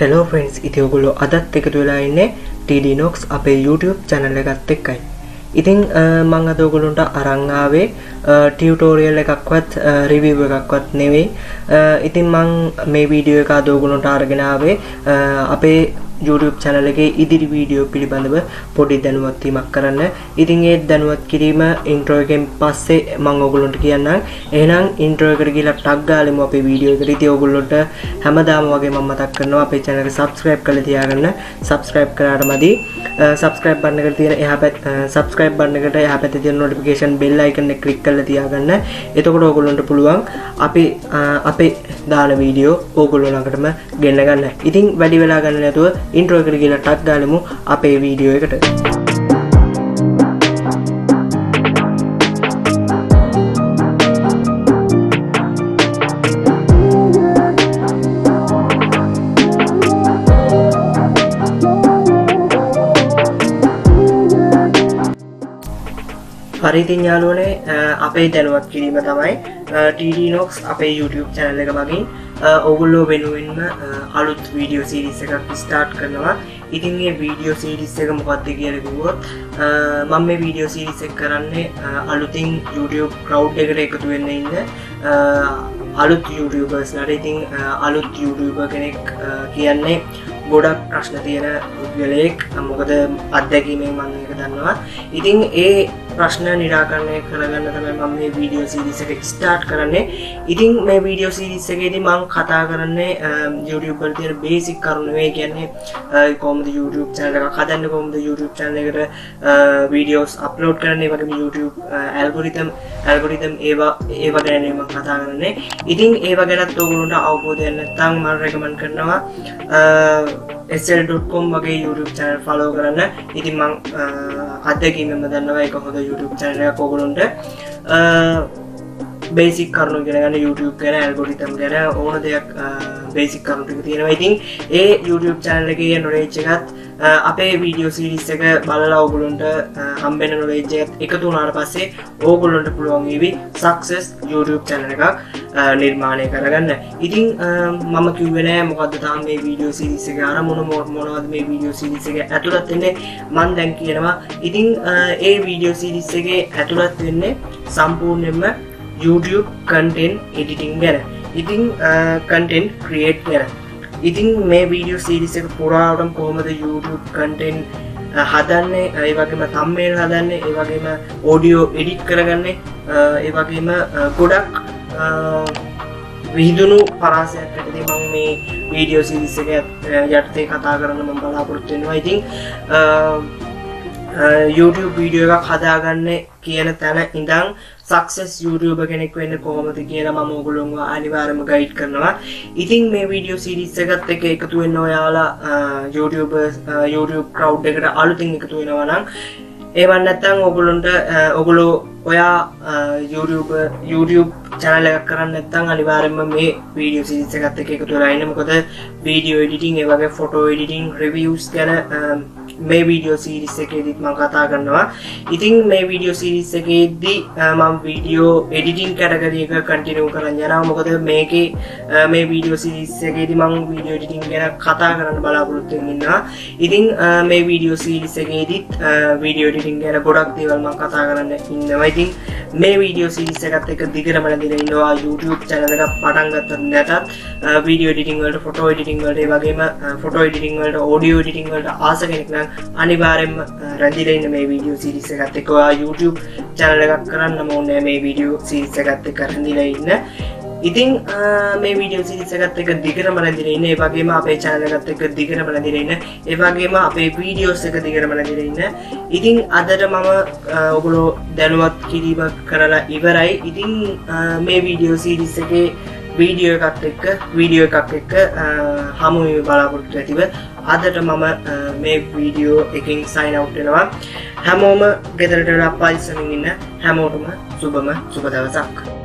Hello friends, ඉතින් ඔයගොල්ලෝ අදත් එකතු වෙලා ඉන්නේ TD Nox අපේ YouTube channel එකත් එක්කයි. ඉතින් මම අද ඔයගොල්ලන්ට අරන් ආවේ ටියුටෝරියල් එකක්වත් රිවිව් එකක්වත් නෙවෙයි. ඉතින් මම මේ වීඩියෝ එක අද ඔයගොල්ලන්ට අරගෙන ආවේ අපේ YouTube channel එකේ ඉදිරි වීඩියෝ පිළිබඳව පොඩි දැනුවත් වීමක් කරන්න. ඉතින් ඒ දැනුවත් කිරීම intro එකෙන් පස්සේ මම ඔයගොල්ලන්ට කියන්නම්. එහෙනම් intro එකට ගිහලා ටග් ගාලෙමු අපේ වීඩියෝ එකට. ඉතින් ඔයගොල්ලන්ට හැමදාම වගේ මම මතක් කරනවා අපේ channel එක subscribe කරලා තියාගන්න. subscribe කරාට මදි subscribe button එකට තියෙන subscribe button එකට එහා පැත්තේ තියෙන notification bell icon එක click කරලා තියාගන්න. එතකොට ඔයගොල්ලන්ට පුළුවන් අපේ දාන වීඩියෝ ඔයගොල්ලෝ ළඟටම ගෙන්න ගන්න. ඉතින් වැඩි වෙලා ගන්න නැතුව intro එකට ගිහලා ටග් ගාලෙමු අපේ වීඩියෝ එකට. හරි ඉතින් යාළුවනේ අපේ දැනුවත් කිරීම තමයි TD Nox අපේ YouTube channel එක මගින් ඔයගොල්ලෝ වෙනුවෙන්ම අලුත් වීඩියෝ සීරීස් එකක් ස්ටාර්ට් කරනවා. ඉතින් මේ වීඩියෝ සීරීස් එක මොකක්ද කියලා කිව්වොත් මම මේ වීඩියෝ සීරීස් එක කරන්නේ අලුතින් YouTube crowd එකට එකතු වෙන්න ඉන්න අලුත් YouTubers ලාට. ඉතින් අලුත් YouTuber කෙනෙක් කියන්නේ ගොඩක් ප්‍රශ්න තියෙන පුද්ගලයෙක්. මොකද අත්දැකීමෙන් මම ඒක දන්නවා. ඉතින් ඒ ප්‍රශ්න නිරාකරණය කරගන්න තමයි මම මේ වීඩියෝ සීරීස් එක ස්ටාර්ට් කරන්නේ. ඉතින් මේ වීඩියෝ සීරීස් එකේදී මම කතා කරන්නේ YouTube වල තියෙන බේසික් කරුණු. ඒ කියන්නේ කොහොමද YouTube channel එකක් හදන්නේ, කොහොමද YouTube channel එකට වීඩියෝස් අප්ලෝඩ් කරන්නේ, ඒ වගේම YouTube algorithm ඒවා ගැන මම කතා කරන්නේ. ඉතින් ඒවා ගැනත් ඔයගොල්ලන්ට අවබෝධයක් නැත්නම් මම රෙකමන්ඩ් කරනවා sl.com වගේ YouTube channel follow කරන්න. ඉතින් මම අත්දැකීමෙන්ම දන්නවා ඒක හොඳ YouTube channel එකක් ඔයගොල්ලන්ට බේසික් කරුණු ඉගෙන ගන්න. YouTube ගැන, algorithm ගැන ඕන දෙයක් බේසික් කරුණු ටික තියෙනවා. ඉතින් ඒ YouTube channel එකේ knowledge එකත් අපේ වීඩියෝ සීරීස් එක බලලා ඔයගොල්ලන්ට හම්බෙන knowledge එකත් එකතු වුණාට පස්සේ ඔයගොල්ලන්ට පුළුවන් වේවි success YouTube channel එකක් නිර්මාණය කරගන්න. ඉතින් මම කිව්වේ නෑ මොකද්ද තාම මේ වීඩියෝ සීරීස් එකේ අරමුණ මොනවද මේ වීඩියෝ සීරීස් එකේ ඇතුළත් වෙන්නේ මම දැන් කියනවා. ඉතින් ඒ වීඩියෝ සීරීස් එකේ ඇතුළත් වෙන්නේ සම්පූර්ණයෙන්ම YouTube content editing ගැන. ඉතින් content create ගැන. ඉතින් මේ වීඩියෝ සීරීස් එක පුරාවටම කොහොමද YouTube content හදන්නේ, ඒ වගේම thumbnail හදන්නේ, ඒ වගේම audio edit කරගන්නේ, ඒ වගේම ගොඩක් විහිදුණු පරාසයක් යටතේ මම මේ වීඩියෝ සීරීස් එක යටතේ කතා කරන්න මම බලාපොරොත්තු වෙනවා. ඉතින් YouTube වීඩියෝ එකක් හදාගන්න කියන තැන ඉඳන් සක්සස් YouTuber කෙනෙක් වෙන්න කොහොමද කියලා මම ඔයගොල්ලෝව අනිවාර්යයෙන්ම ගයිඩ් කරනවා. ඉතින් මේ වීඩියෝ සීරීස් එකත් එක්ක එකතු වෙන්න ඔයාලා YouTube crowd එකට අලුතින් එකතු වෙනවා නම් ඒවත් නැත්නම් ඔයගොල්ලෝ ඔයා YouTube channel එකක් කරන්න නැත්නම් අනිවාර්යයෙන්ම මේ වීඩියෝ සීරීස් එකත් එක්ක එකතු වෙලා ඉන්න. මොකද වීඩියෝ එඩිටිං, ඒ වගේ ෆොටෝ එඩිටිං, රිවිව්ස් ගැන මේ වීඩියෝ සීරීස් එකේදීත් මම කතා කරනවා. ඉතින් මේ වීඩියෝ සීරීස් එකේදී මම වීඩියෝ එඩිටිං කැටගරි එක කන්ටිනියු කරන්න යනවා. මොකද මේකේ මේ වීඩියෝ සීරීස් එකේදී මම වීඩියෝ එඩිටිං ගැන කතා කරන්න බලාපොරොත්තු වෙනවා. ඉතින් මේ වීඩියෝ සීරීස් එකේදීත් වීඩියෝ එඩිටිං ගැන ගොඩක් දේවල් මම කතා කරන්න ඉන්නවා. ඉතින් මේ වීඩියෝ සීරීස් එකත් එක්ක දිගටම නැදිලා ඉන්නවා. YouTube channel එක පටන් ගත්තත් නැතත් වීඩියෝ එඩිටිං වලට, ෆොටෝ එඩිටිං වලට, ඒ වගේම ෆොටෝ එඩිටිං වලට, ඔඩියෝ එඩිටිං වලට ආස කෙනෙක් නම් අනිවාර්යෙන්ම රැඳිලා ඉන්න මේ වීඩියෝ සීරීස් එකත් එක්ක. ඔයා YouTube channel එකක් කරන්නම ඕනේ මේ වීඩියෝ සීරීස් එකත් එක්ක රැඳිලා ඉන්න. ඉතින් මේ වීඩියෝ සීරීස් එකත් එක්ක දිගටම රැඳිලා ඉන්න. ඒ වගේම අපේ channel එකත් එක්ක දිගටම රැඳිලා ඉන්න. ඒ වගේම අපේ වීඩියෝස් එක දිගටම රැඳිලා ඉන්න. ඉතින් අදට මම ඔයගොල්ලෝ දැනුවත් කිරීම කරලා ඉවරයි. ඉතින් මේ වීඩියෝ සීරීස් එකේ වීඩියෝ එකක් එක්ක හමු වීම බලාපොරොත්තු ඇතිව අදට මම මේ වීඩියෝ එකෙන් sign out වෙනවා. හැමෝම ගෙදරට වෙලා පරිස්සමින් ඉන්න. හැමෝටම සුබ දවසක්.